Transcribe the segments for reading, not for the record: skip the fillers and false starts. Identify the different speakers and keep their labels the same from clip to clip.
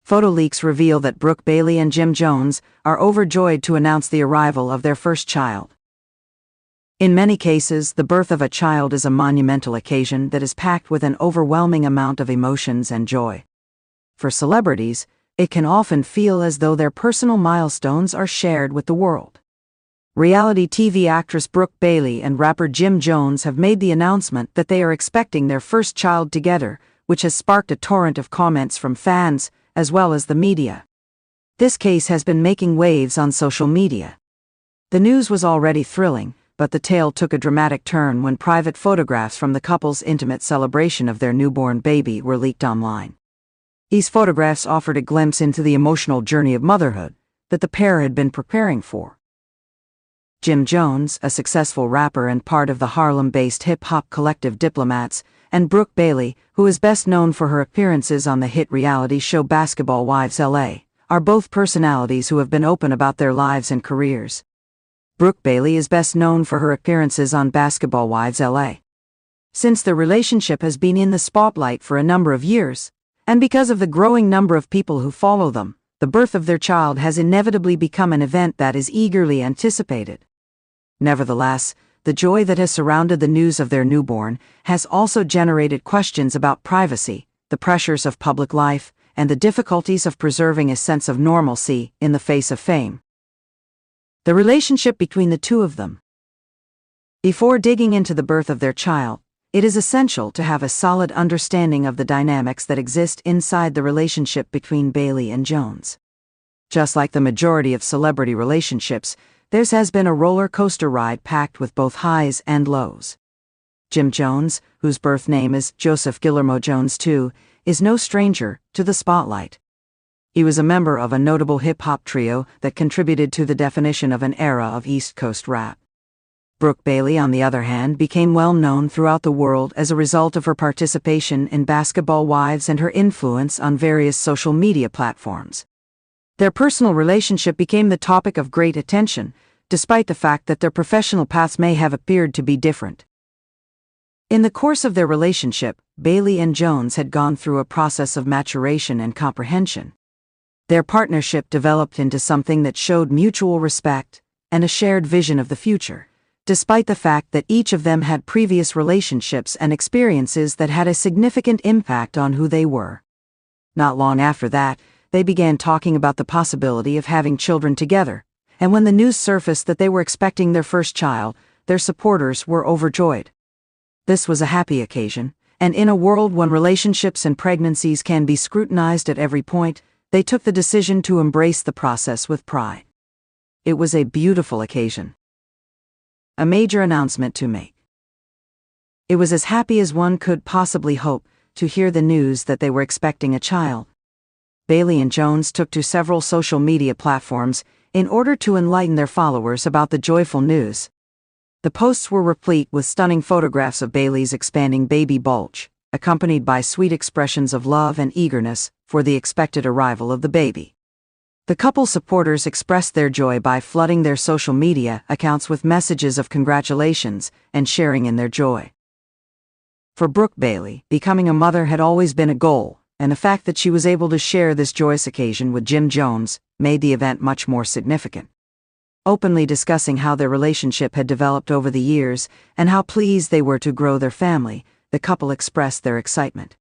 Speaker 1: Photo leaks reveal that Brooke Bailey and JimJones are overjoyed to announce the arrival of their first child. In many cases, the birth of a child is a monumental occasion that is packed with an overwhelming amount of emotions and joy. For celebrities, it can often feel as though their personal milestones are shared with the world. Reality TV actress Brooke Bailey and rapper JimJones have made the announcement that they are expecting their first child together, which has sparked a torrent of comments from fans, as well as the media. This case has been making waves on social media. The news was already thrilling, but the tale took a dramatic turn when private photographs from the couple's intimate celebration of their newborn baby were leaked online. These photographs offered a glimpse into the emotional journey of motherhood that the pair had been preparing for. JimJones, a successful rapper and part of the Harlem-based hip-hop collective Diplomats, and Brooke Bailey, who is best known for her appearances on the hit reality show Basketball Wives LA, are both personalities who have been open about their lives and careers. Brooke Bailey is best known for her appearances on Basketball Wives LA. Since their relationship has been in the spotlight for a number of years, and because of the growing number of people who follow them, the birth of their child has inevitably become an event that is eagerly anticipated. Nevertheless, the joy that has surrounded the news of their newborn has also generated questions about privacy, the pressures of public life, and the difficulties of preserving a sense of normalcy in the face of fame. The relationship between the two of them. Before digging into the birth of their child, it is essential to have a solid understanding of the dynamics that exist inside the relationship between Bailey and Jones. Just like the majority of celebrity relationships, theirs has been a roller coaster ride packed with both highs and lows. JimJones, whose birth name is Joseph Guillermo Jones II, is no stranger to the spotlight. He was a member of a notable hip-hop trio that contributed to the definition of an era of East Coast rap. Brooke Bailey, on the other hand, became well known throughout the world as a result of her participation in Basketball Wives and her influence on various social media platforms. Their personal relationship became the topic of great attention, despite the fact that their professional paths may have appeared to be different. In the course of their relationship, Bailey and Jones had gone through a process of maturation and comprehension. Their partnership developed into something that showed mutual respect and a shared vision of the future, despite the fact that each of them had previous relationships and experiences that had a significant impact on who they were. Not long after that, they began talking about the possibility of having children together, and when the news surfaced that they were expecting their first child, their supporters were overjoyed. This was a happy occasion, and in a world when relationships and pregnancies can be scrutinized at every point, they took the decision to embrace the process with pride. It was a beautiful occasion. A major announcement to make. It was as happy as one could possibly hope to hear the news that they were expecting a child. Bailey and Jones took to several social media platforms in order to enlighten their followers about the joyful news. The posts were replete with stunning photographs of Bailey's expanding baby bulge, accompanied by sweet expressions of love and eagerness for the expected arrival of the baby. The couple's supporters expressed their joy by flooding their social media accounts with messages of congratulations and sharing in their joy. For Brooke Bailey, becoming a mother had always been a goal, and the fact that she was able to share this joyous occasion with JimJones made the event much more significant. Openly discussing how their relationship had developed over the years and how pleased they were to grow their family, the couple expressed their excitement.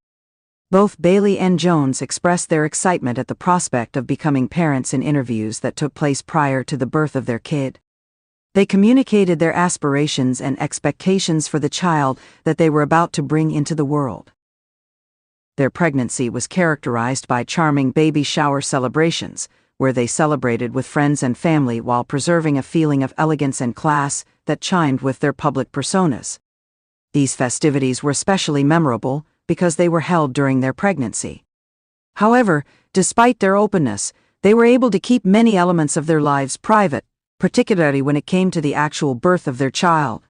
Speaker 1: Both Bailey and Jones expressed their excitement at the prospect of becoming parents in interviews that took place prior to the birth of their kid. They communicated their aspirations and expectations for the child that they were about to bring into the world. Their pregnancy was characterized by charming baby shower celebrations, where they celebrated with friends and family while preserving a feeling of elegance and class that chimed with their public personas. These festivities were especially memorable because they were held during their pregnancy. However, despite their openness, they were able to keep many elements of their lives private, particularly when it came to the actual birth of their child.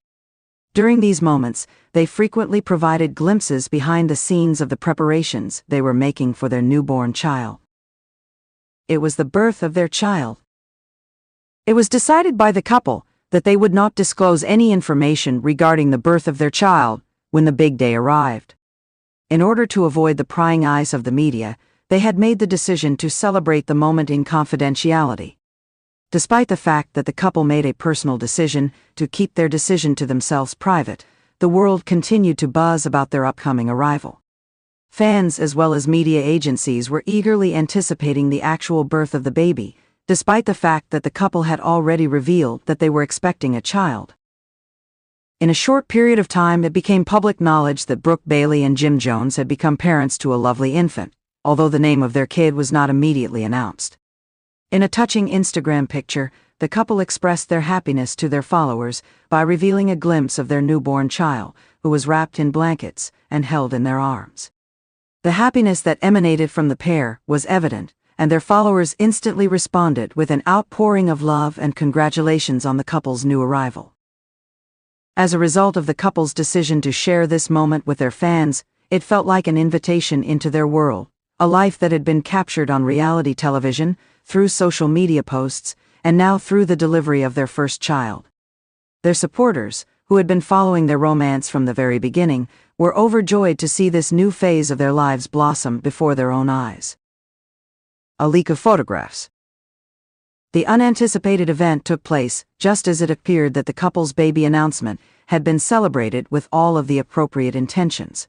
Speaker 1: During these moments, they frequently provided glimpses behind the scenes of the preparations they were making for their newborn child. It was the birth of their child. It was decided by the couple that they would not disclose any information regarding the birth of their child when the big day arrived. In order to avoid the prying eyes of the media, they had made the decision to celebrate the moment in confidentiality. Despite the fact that the couple made a personal decision to keep their decision to themselves private, the world continued to buzz about their upcoming arrival. Fans as well as media agencies were eagerly anticipating the actual birth of the baby, despite the fact that the couple had already revealed that they were expecting a child. In a short period of time, it became public knowledge that Brooke Bailey and JimJones had become parents to a lovely infant, although the name of their kid was not immediately announced. In a touching Instagram picture, the couple expressed their happiness to their followers by revealing a glimpse of their newborn child, who was wrapped in blankets and held in their arms. The happiness that emanated from the pair was evident, and their followers instantly responded with an outpouring of love and congratulations on the couple's new arrival. As a result of the couple's decision to share this moment with their fans, it felt like an invitation into their world, a life that had been captured on reality television, through social media posts, and now through the delivery of their first child. Their supporters, who had been following their romance from the very beginning, were overjoyed to see this new phase of their lives blossom before their own eyes. A leak of photographs. The unanticipated event took place just as it appeared that the couple's baby announcement had been celebrated with all of the appropriate intentions.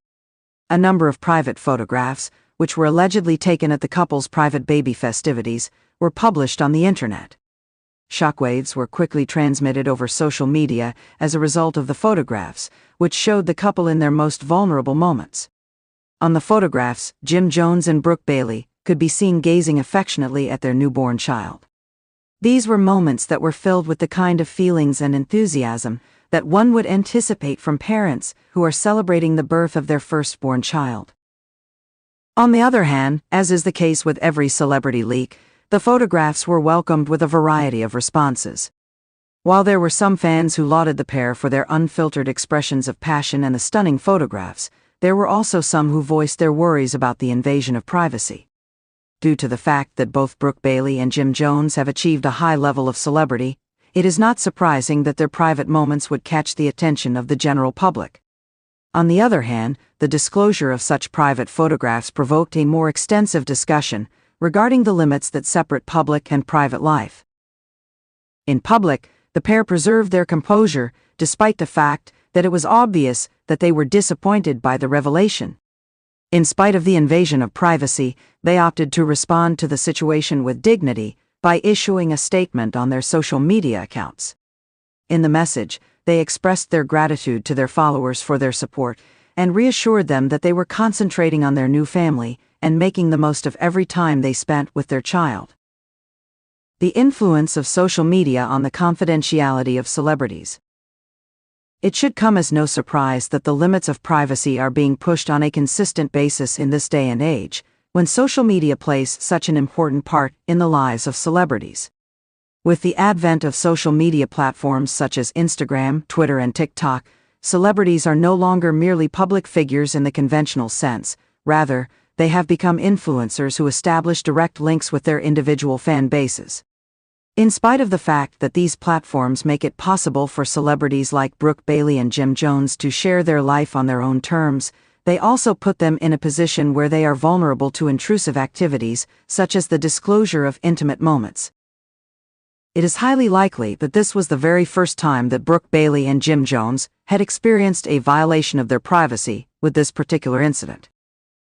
Speaker 1: A number of private photographs, which were allegedly taken at the couple's private baby festivities, were published on the internet. Shockwaves were quickly transmitted over social media as a result of the photographs, which showed the couple in their most vulnerable moments. On the photographs, JimJones and Brooke Bailey could be seen gazing affectionately at their newborn child. These were moments that were filled with the kind of feelings and enthusiasm that one would anticipate from parents who are celebrating the birth of their firstborn child. On the other hand, as is the case with every celebrity leak, the photographs were welcomed with a variety of responses. While there were some fans who lauded the pair for their unfiltered expressions of passion and the stunning photographs, there were also some who voiced their worries about the invasion of privacy. Due to the fact that both Brooke Bailey and JimJones have achieved a high level of celebrity, it is not surprising that their private moments would catch the attention of the general public. On the other hand, the disclosure of such private photographs provoked a more extensive discussion regarding the limits that separate public and private life. In public, the pair preserved their composure, despite the fact that it was obvious that they were disappointed by the revelation. In spite of the invasion of privacy, they opted to respond to the situation with dignity by issuing a statement on their social media accounts. In the message, they expressed their gratitude to their followers for their support and reassured them that they were concentrating on their new family and making the most of every time they spent with their child. The influence of social media on the confidentiality of celebrities. It should come as no surprise that the limits of privacy are being pushed on a consistent basis in this day and age, when social media plays such an important part in the lives of celebrities. With the advent of social media platforms such as Instagram, Twitter, and TikTok, celebrities are no longer merely public figures in the conventional sense. Rather, they have become influencers who establish direct links with their individual fan bases. In spite of the fact that these platforms make it possible for celebrities like Brooke Bailey and JimJones to share their life on their own terms, they also put them in a position where they are vulnerable to intrusive activities, such as the disclosure of intimate moments. It is highly likely that this was the very first time that Brooke Bailey and JimJones had experienced a violation of their privacy with this particular incident.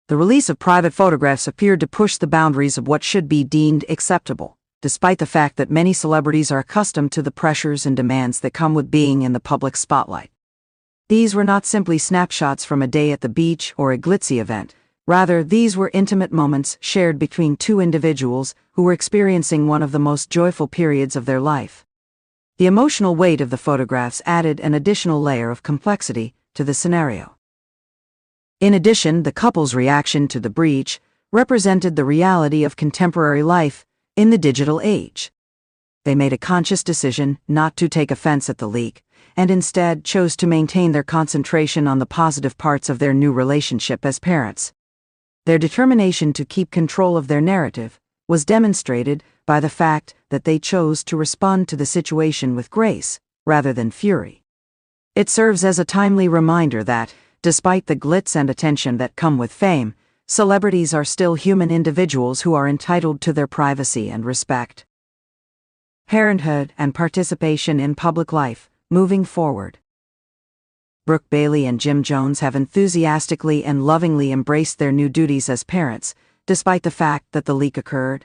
Speaker 1: The release of private photographs appeared to push the boundaries of what should be deemed acceptable, despite the fact that many celebrities are accustomed to the pressures and demands that come with being in the public spotlight. These were not simply snapshots from a day at the beach or a glitzy event. Rather, these were intimate moments shared between two individuals who were experiencing one of the most joyful periods of their life. The emotional weight of the photographs added an additional layer of complexity to the scenario. In addition, the couple's reaction to the breach represented the reality of contemporary life in the digital age. They made a conscious decision not to take offense at the leak, and instead chose to maintain their concentration on the positive parts of their new relationship as parents. Their determination to keep control of their narrative was demonstrated by the fact that they chose to respond to the situation with grace, rather than fury. It serves as a timely reminder that, despite the glitz and attention that come with fame, celebrities are still human individuals who are entitled to their privacy and respect. Parenthood and participation in public life, moving forward. Brooke Bailey and Jim Jones have enthusiastically and lovingly embraced their new duties as parents, despite the fact that the leak occurred.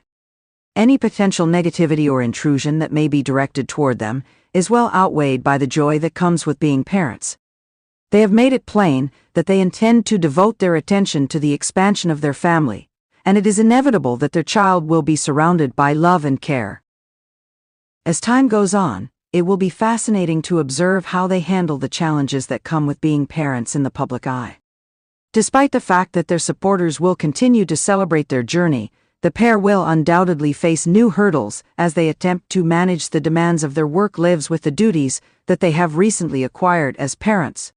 Speaker 1: Any potential negativity or intrusion that may be directed toward them is well outweighed by the joy that comes with being parents. They have made it plain that they intend to devote their attention to the expansion of their family, and it is inevitable that their child will be surrounded by love and care. As time goes on, it will be fascinating to observe how they handle the challenges that come with being parents in the public eye. Despite the fact that their supporters will continue to celebrate their journey, the pair will undoubtedly face new hurdles as they attempt to manage the demands of their work lives with the duties that they have recently acquired as parents.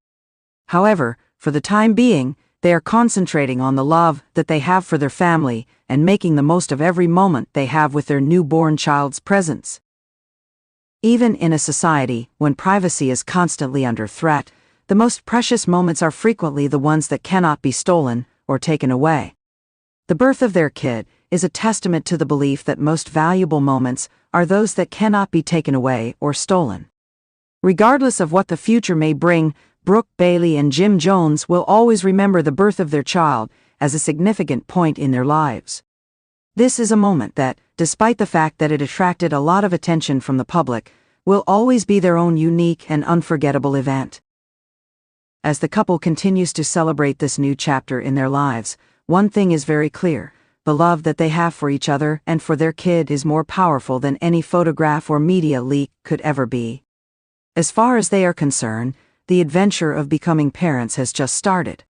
Speaker 1: However, for the time being, they are concentrating on the love that they have for their family and making the most of every moment they have with their newborn child's presence. Even in a society when privacy is constantly under threat, the most precious moments are frequently the ones that cannot be stolen or taken away. The birth of their kid is a testament to the belief that most valuable moments are those that cannot be taken away or stolen. Regardless of what the future may bring, Brooke Bailey and Jim Jones will always remember the birth of their child as a significant point in their lives. This is a moment that, despite the fact that it attracted a lot of attention from the public, will always be their own unique and unforgettable event. As the couple continues to celebrate this new chapter in their lives, one thing is very clear: the love that they have for each other and for their kid is more powerful than any photograph or media leak could ever be. As far as they are concerned, the adventure of becoming parents has just started.